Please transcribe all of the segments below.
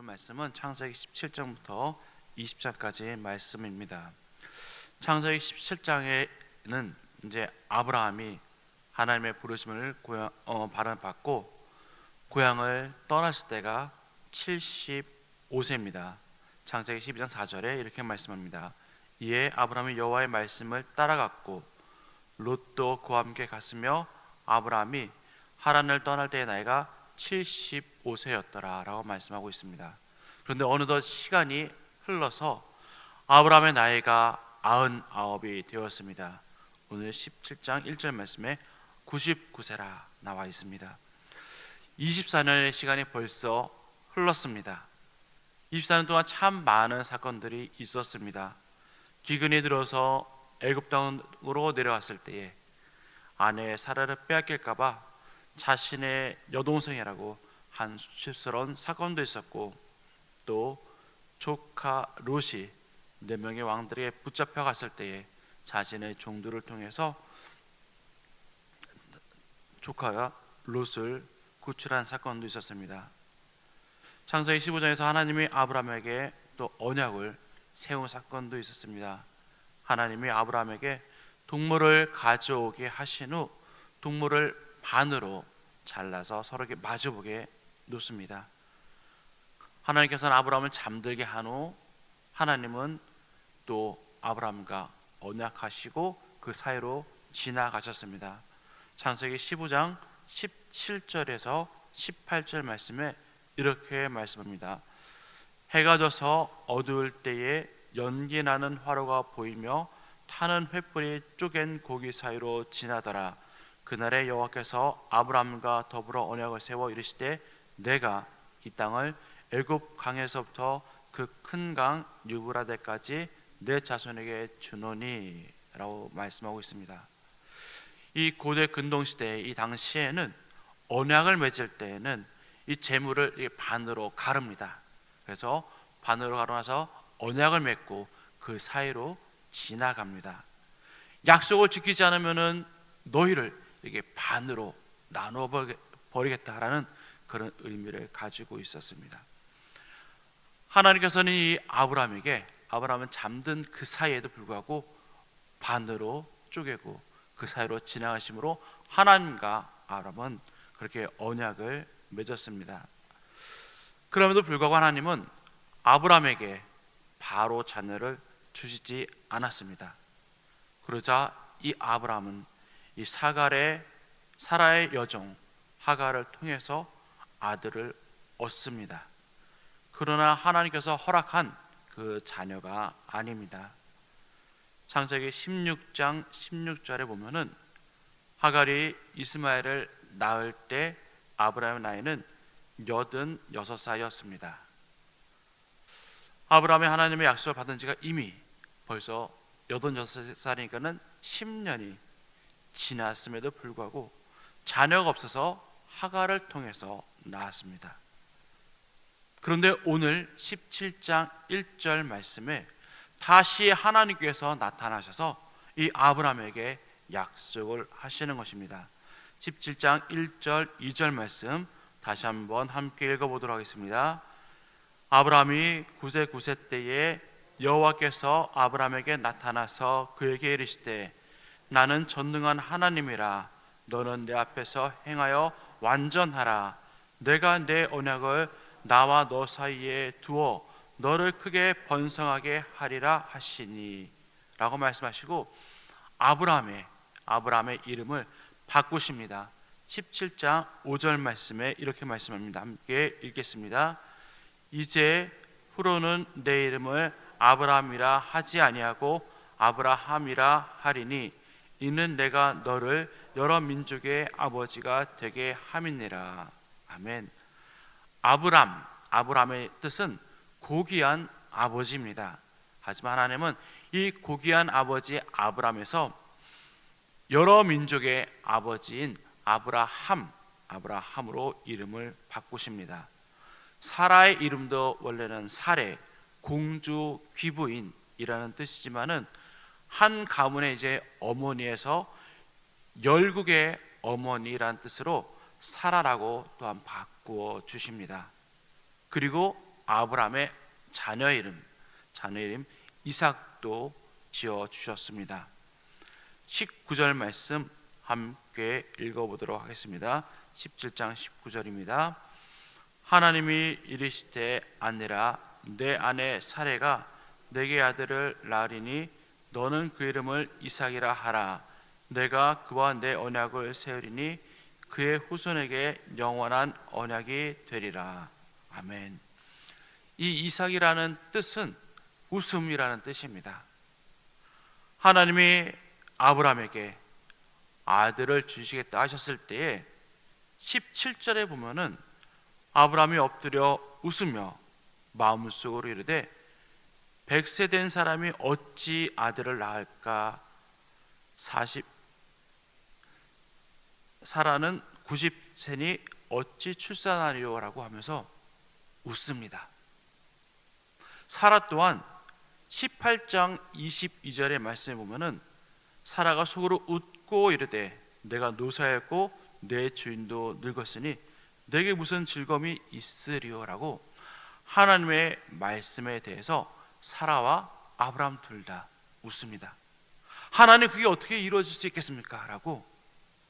오늘 말씀은 창세기 17장부터 20장까지의 말씀입니다. 창세기 17장에는 이제 아브라함이 하나님의 부르심을 받고 고향을 떠났을 때가 75세입니다. 창세기 12장 4절에 이렇게 말씀합니다. 이에 아브라함이 여호와의 말씀을 따라갔고 롯도 그와 함께 갔으며 아브라함이 하란을 떠날 때의 나이가 75세였더라 라고 말씀하고 있습니다. 그런데 어느덧 시간이 흘러서 아브라함의 나이가 99이 되었습니다. 오늘 17장 1절 말씀에 99세라 나와 있습니다. 24년의 시간이 벌써 흘렀습니다. 24년 동안 참 많은 사건들이 있었습니다. 기근이 들어서 애굽 땅으로 내려왔을 때에 아내의 사라를 빼앗길까 봐 자신의 여동생이라고 한 수치스러운 사건도 있었고, 또 조카 롯이 4명의 왕들에게 붙잡혀 갔을 때에 자신의 종들을 통해서 조카가 롯을 구출한 사건도 있었습니다. 창세기 15장에서 하나님이 아브라함에게 또 언약을 세운 사건도 있었습니다. 하나님이 아브라함에게 동물을 가져오게 하신 후 동물을 반으로 잘라서 서로에게 마주보게 놓습니다. 하나님께서는 아브라함을 잠들게 한 후 하나님은 또 아브라함과 언약하시고 그 사이로 지나가셨습니다. 창세기 15장 17절에서 18절 말씀에 이렇게 말씀합니다. 해가 져서 어두울 때에 연기 나는 화로가 보이며 타는 횃불이 쪼갠 고기 사이로 지나더라. 그날에 여호와께서 아브라함과 더불어 언약을 세워 이르시되 내가 이 땅을 애굽 강에서부터 그 큰 강 유브라데까지 내 자손에게 주노니 라고 말씀하고 있습니다. 이 고대 근동 시대 이 당시에는 언약을 맺을 때에는 이 재물을 반으로 가릅니다. 그래서 반으로 가르나서 언약을 맺고 그 사이로 지나갑니다. 약속을 지키지 않으면은 너희를 이게 반으로 나눠 버리겠다라는 그런 의미를 가지고 있었습니다. 하나님께서는 이 아브라함은 잠든 그 사이에도 불구하고 반으로 쪼개고 그 사이로 지나가심으로 하나님과 아브라함은 그렇게 언약을 맺었습니다. 그럼에도 불구하고 하나님은 아브라함에게 바로 자녀를 주시지 않았습니다. 그러자 이 아브라함은 이 사라의 여종 하갈을 통해서 아들을 얻습니다. 그러나 하나님께서 허락한 그 자녀가 아닙니다. 창세기 16장 16절에 보면은 하갈이 이스마엘을 낳을 때 아브라함의 나이는 86살이었습니다. 아브라함이 하나님의 약속을 받은 지가 이미 벌써 86살이니까는 10년이 지났음에도 불구하고 자녀가 없어서 하갈을 통해서 낳았습니다. 그런데 오늘 17장 1절 말씀에 다시 하나님께서 나타나셔서 이 아브라함에게 약속을 하시는 것입니다. 17장 1절 2절 말씀 다시 한번 함께 읽어보도록 하겠습니다. 아브라함이 99세 때에 여호와께서 아브라함에게 나타나서 그에게 이르시되 나는 전능한 하나님이라. 너는 내 앞에서 행하여 완전하라. 내가 내 언약을 나와 너 사이에 두어 너를 크게 번성하게 하리라 하시니 라고 말씀하시고 아브라함의 이름을 바꾸십니다. 17장 5절 말씀에 이렇게 말씀합니다. 함께 읽겠습니다. 이제 후로는 내 이름을 아브라함이라 하지 아니하고 아브라함이라 하리니 이는 내가 너를 여러 민족의 아버지가 되게 함이니라. 아멘. 아브라함의 뜻은 고귀한 아버지입니다. 하지만 하나님은 이 고귀한 아버지 아브라함에서 여러 민족의 아버지인 아브라함으로 이름을 바꾸십니다. 사라의 이름도 원래는 사레, 공주 귀부인이라는 뜻이지만은 한 가문의 이제 어머니에서 열국의 어머니란 뜻으로 사라라고 또한 바꾸어 주십니다. 그리고 아브라함의 자녀 이름 이삭도 지어 주셨습니다. 19절 말씀 함께 읽어보도록 하겠습니다. 17장 19절입니다. 하나님이 이르시되 아내라 내 아내 사레가 내게 아들을 낳으리니 너는 그 이름을 이삭이라 하라. 내가 그와 내 언약을 세우리니 그의 후손에게 영원한 언약이 되리라. 아멘. 이 이삭이라는 뜻은 웃음이라는 뜻입니다. 하나님이 아브라함에게 아들을 주시겠다 하셨을 때에 17절에 보면은 아브라함이 엎드려 웃으며 마음속으로 이르되 100세 된 사람이 어찌 아들을 낳을까? 사라는 90세니 어찌 출산하리요라고 하면서 웃습니다. 사라 또한 18장 22절의 말씀에 보면은 사라가 속으로 웃고 이르되 내가 노사였고 내 주인도 늙었으니 내게 무슨 즐거움이 있으리요라고 하나님의 말씀에 대해서 사라와 아브라함 둘 다 웃습니다. 하나님 그게 어떻게 이루어질 수 있겠습니까? 라고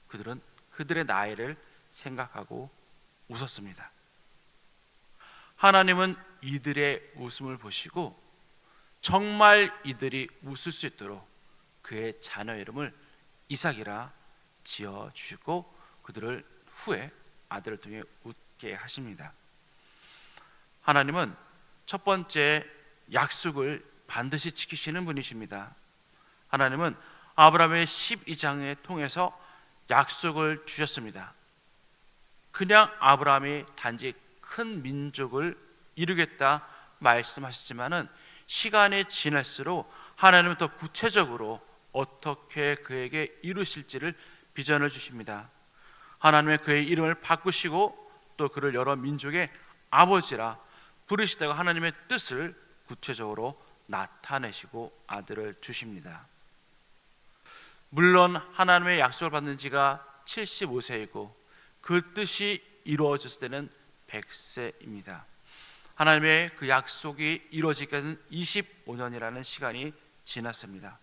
그들은 그들의 나이를 생각하고 웃었습니다. 하나님은 이들의 웃음을 보시고 정말 이들이 웃을 수 있도록 그의 자녀 이름을 이삭이라 지어 주시고 그들을 후에 아들을 통해 웃게 하십니다. 하나님은 첫 번째 약속을 반드시 지키시는 분이십니다. 하나님은 아브라함의 12장에 통해서 약속을 주셨습니다. 그냥 아브라함이 단지 큰 민족을 이루겠다 말씀하셨지만은 시간이 지날수록 하나님은 더 구체적으로 어떻게 그에게 이루실지를 비전을 주십니다. 하나님의 그의 이름을 바꾸시고 또 그를 여러 민족의 아버지라 부르시다가 하나님의 뜻을 구체적으로 나타내시고 아들을 주십니다. 물론 하나님의 약속을 받는 지가 75세이고 그 뜻이 이루어졌을 때는 100세입니다. 하나님의 그 약속이 이루어지기까지는 25년이라는 시간이 지났습니다.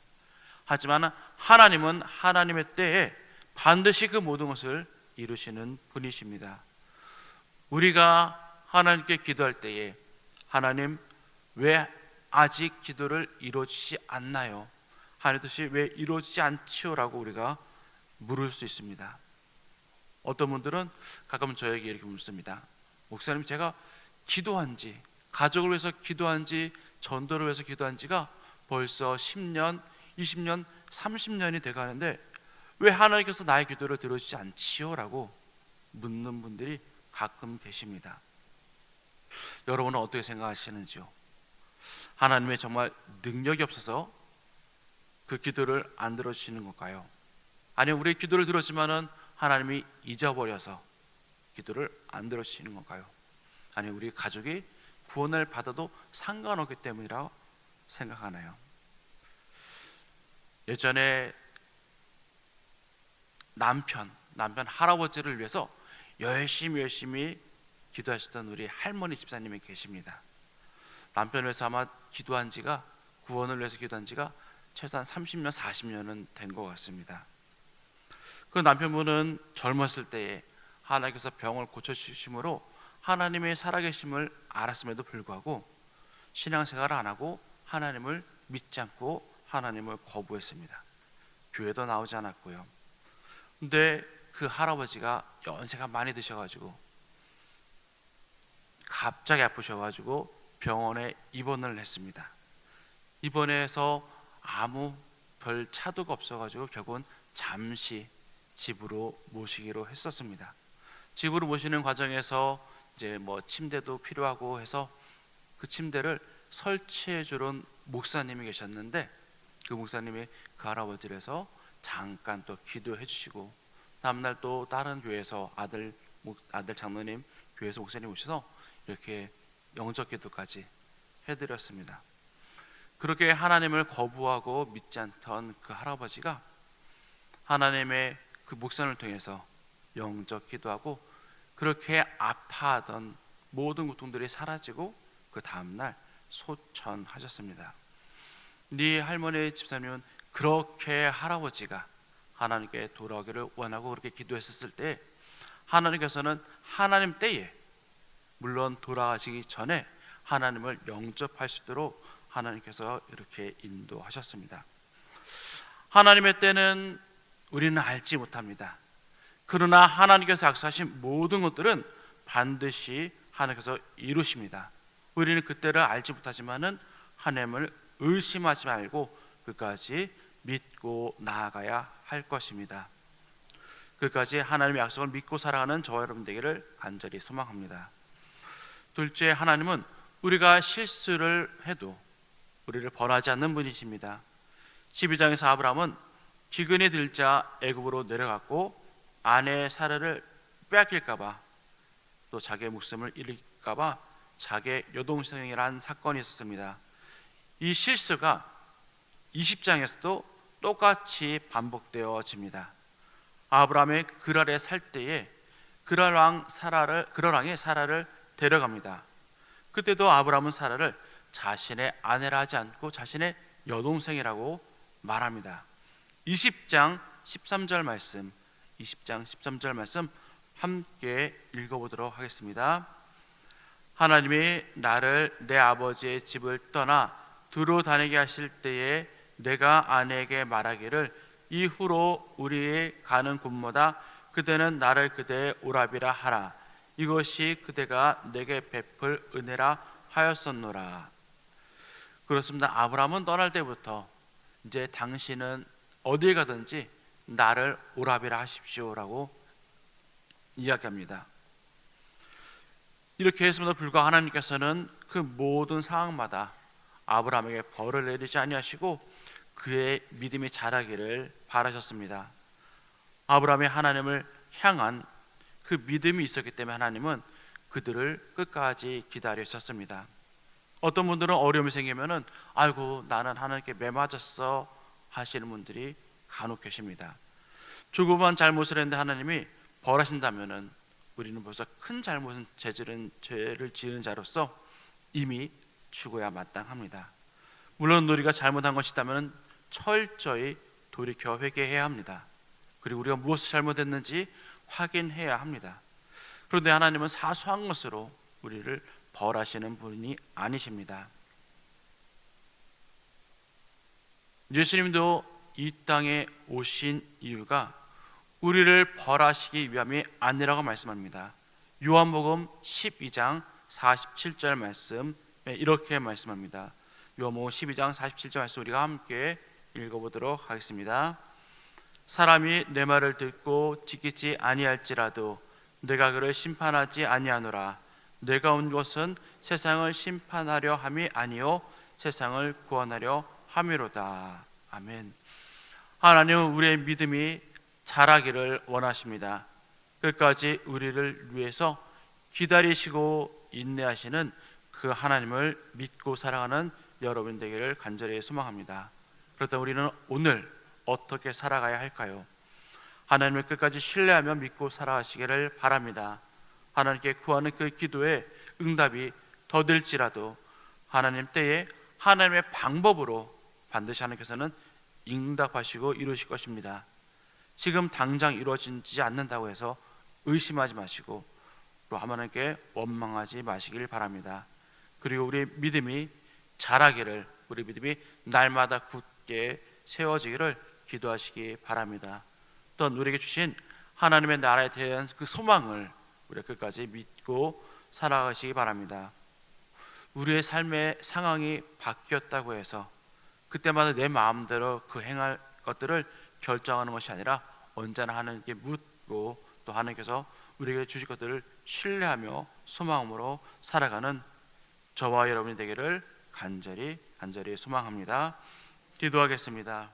하지만 하나님은 하나님의 때에 반드시 그 모든 것을 이루시는 분이십니다. 우리가 하나님께 기도할 때에 하나님 왜 아직 기도를 이루어지지 않나요? 하나님 뜻이 왜 이루어지지 않지요? 라고 우리가 물을 수 있습니다. 어떤 분들은 가끔 저에게 이렇게 묻습니다. 목사님 제가 기도한지 가족을 위해서 기도한지 전도를 위해서 기도한지가 벌써 10년, 20년, 30년이 돼가는데 왜 하나님께서 나의 기도를 들어주지 않지요? 라고 묻는 분들이 가끔 계십니다. 여러분은 어떻게 생각하시는지요? 하나님의 정말 능력이 없어서 그 기도를 안 들어주시는 걸까요? 아니면 우리의 기도를 들었지만은 하나님이 잊어버려서 기도를 안 들어주시는 걸까요? 아니면 우리 가족이 구원을 받아도 상관없기 때문이라고 생각하나요? 예전에 남편 할아버지를 위해서 열심히 기도하셨던 우리 할머니 집사님이 계십니다. 남편을 위해서 아마 기도한 지가 구원을 위해서 기도한 지가 최소한 30년, 40년은 된 것 같습니다. 그 남편분은 젊었을 때에 하나님께서 병을 고쳐주심으로 하나님의 살아계심을 알았음에도 불구하고 신앙생활을 안 하고 하나님을 믿지 않고 하나님을 거부했습니다. 교회도 나오지 않았고요. 근데 그 할아버지가 연세가 많이 드셔가지고 갑자기 아프셔가지고 병원에 입원을 했습니다. 입원해서 아무 별 차도가 없어가지고 결국은 잠시 집으로 모시기로 했었습니다. 집으로 모시는 과정에서 이제 뭐 침대도 필요하고 해서 그 침대를 설치해 주는 목사님이 계셨는데 그 목사님이 그 할아버지를 해서 잠깐 또 기도해 주시고 다음날 또 다른 교회에서 아들 장로님 교회에서 목사님 오셔서 이렇게 영적 기도까지 해드렸습니다. 그렇게 하나님을 거부하고 믿지 않던 그 할아버지가 하나님의 그 목사님을 통해서 영적 기도하고 그렇게 아파하던 모든 고통들이 사라지고 그 그 다음날 소천하셨습니다. 네 할머니 집사님은 그렇게 할아버지가 하나님께 돌아오기를 원하고 그렇게 기도했었을 때 하나님께서는 하나님 때에, 물론 돌아가시기 전에 하나님을 영접할 수 있도록 하나님께서 이렇게 인도하셨습니다. 하나님의 때는 우리는 알지 못합니다. 그러나 하나님께서 약속하신 모든 것들은 반드시 하나님께서 이루십니다. 우리는 그때를 알지 못하지만은 하나님을 의심하지 말고 끝까지 믿고 나아가야 할 것입니다. 끝까지 하나님의 약속을 믿고 살아가는 저와 여러분 되기를 간절히 소망합니다. 둘째, 하나님은 우리가 실수를 해도 우리를 벌하지 않는 분이십니다. 12장에서 아브라함은 기근이 들자 애굽으로 내려갔고 아내 사라를 빼앗길까봐, 또 자기의 목숨을 잃을까봐 자기의 여동생이라는 사건이 있었습니다. 이 실수가 20장에서도 똑같이 반복되어집니다. 아브라함의 그랄에 살 때에 그랄왕이 사라를 데려갑니다. 그때도 아브라함은 사라를 자신의 아내라 하지 않고 자신의 여동생이라고 말합니다. 20장 13절 말씀, 20장 13절 말씀 함께 읽어보도록 하겠습니다. 하나님이 나를 내 아버지의 집을 떠나 두루 다니게 하실 때에 내가 아내에게 말하기를 이후로 우리의 가는 곳마다 그대는 나를 그대의 오라비라 하라. 이것이 그대가 내게 베풀 은혜라 하였었노라. 그렇습니다. 아브라함은 떠날 때부터 이제 당신은 어딜 가든지 나를 오라비라 하십시오라고 이야기합니다. 이렇게 했음에도 불구하고 하나님께서는 그 모든 상황마다 아브라함에게 벌을 내리지 아니하시고 그의 믿음이 자라기를 바라셨습니다. 아브라함이 하나님을 향한 그 믿음이 있었기 때문에 하나님은 그들을 끝까지 기다리셨습니다. 어떤 분들은 어려움이 생기면은 아이고 나는 하나님께 매맞았어 하시는 분들이 간혹 계십니다. 조그만 잘못을 했는데 하나님이 벌하신다면은 우리는 벌써 큰 잘못은 죄를 지은 자로서 이미 죽어야 마땅합니다. 물론 우리가 잘못한 것이 있다면 철저히 돌이켜 회개해야 합니다. 그리고 우리가 무엇을 잘못했는지 확인해야 합니다. 그런데 하나님은 사소한 것으로 우리를 벌하시는 분이 아니십니다. 예수님도 이 땅에 오신 이유가 우리를 벌하시기 위함이 아니라고 말씀합니다. 요한복음 12장 47절 말씀 이렇게 말씀합니다. 요한복음 12장 47절 말씀 우리가 함께 읽어보도록 하겠습니다. 사람이 내 말을 듣고 지키지 아니할지라도 내가 그를 심판하지 아니하노라. 내가 온 것은 세상을 심판하려 함이 아니요 세상을 구원하려 함이로다. 아멘. 하나님은 우리의 믿음이 자라기를 원하십니다. 끝까지 우리를 위해서 기다리시고 인내하시는 그 하나님을 믿고 살아가는 여러분 되기를 간절히 소망합니다. 그렇다면 우리는 오늘 어떻게 살아가야 할까요? 하나님을 끝까지 신뢰하며 믿고 살아가시기를 바랍니다. 하나님께 구하는 그 기도에 응답이 더딜지라도 하나님 때에 하나님의 방법으로 반드시 하나님께서는 응답하시고 이루실 것입니다. 지금 당장 이루어지지 않는다고 해서 의심하지 마시고 또 하나님께 원망하지 마시길 바랍니다. 그리고 우리의 믿음이 자라기를, 우리 믿음이 날마다 굳게 세워지기를 기도하시기 바랍니다. 또한 우리에게 주신 하나님의 나라에 대한 그 소망을 우리가 끝까지 믿고 살아가시기 바랍니다. 우리의 삶의 상황이 바뀌었다고 해서 그때마다 내 마음대로 그 행할 것들을 결정하는 것이 아니라 언제나 하나님께 묻고 또 하나님께서 우리에게 주실 것들을 신뢰하며 소망으로 살아가는 저와 여러분이 되기를 간절히 소망합니다. 기도하겠습니다.